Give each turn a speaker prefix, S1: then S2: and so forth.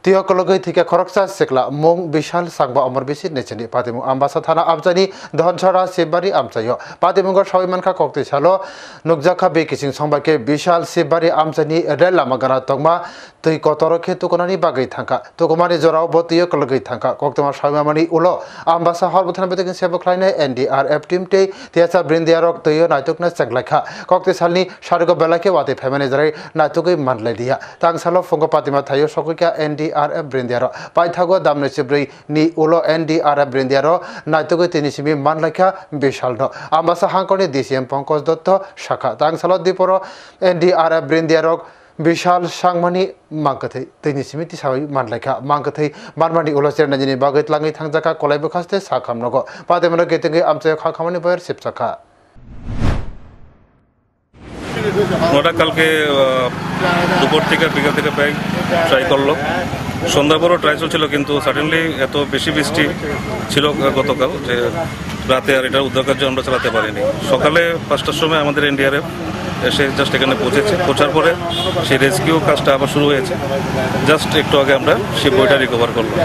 S1: तिहकलगै थिके खरकसा सेकला मोंग विशाल सांगबा अमर बिसि नेचनि पातिमु आम्बासा थाना आबजानि धनछरा शिवबारी आमचायो पातिमुंग सबाइमानखा कक्ति सालो नुकजाखा बे किसिं संबाके विशाल शिवबारी आमचानि रेल लामा गाना तंगमा तै कतरखे तुकनानि बागै थांका तुकमानि जराव ब तिहकलगै थांका कक्तमा सबाइमानि उलो आम्बासा हरबथान बेतकिन सेबख्लायने एनडीआरएफ टीम टे तियासा ब्रिन्दियारक तैयो नायतुकना सेगलायखा कक्ति सालनि सारगो बेलाके वाते फेमानि जरै नायतुकै मानलायदिया तांसालो फंग पातिमा थायो सकैका एनडीआरएफ ब्रिन्दियारो पाइथागो दामने सिब्रै नि उलो एनडीआरएफ ब्रिन्दियारो नायतुकै तिनिसिमि मानलायखा विशाल द आम्बासा हांकनि डीसीएम पंकज दत्त शाखा तांसालो दिपरो एनडीआरएफ ब्रिन्दियारक विशाल सांगमानि मांकथै तैनिसिमि तिसाबै मानलायखा मांकथै मानमानि उलो सेरनाजिनि बागै tlangै थांजाखा कलायबो खास्ते साखामनगो पादेमनो गेतेंगै आमचाय खाखामानि बयर सिपसाखा
S2: ওটা কালকে দুপুর থেকে বিকাল থেকে প্রায় ট্রাই করলো সন্ধ্যা পরও ট্রাই চলছিল কিন্তু সাডেনলি এত বেশি বৃষ্টি ছিল গতকাল যে রাতে আর এটার উদ্ধার কার্য আমরা চালাতে পারিনি সকালে 5টার সময় আমাদের এনডিআরএফ এসে জাস্ট এখানে পৌঁছার পরে সেই রেস্কিউ কাজটা আবার শুরু হয়েছে জাস্ট একটু আগে আমরা সেই বইটা রিকভার করলাম।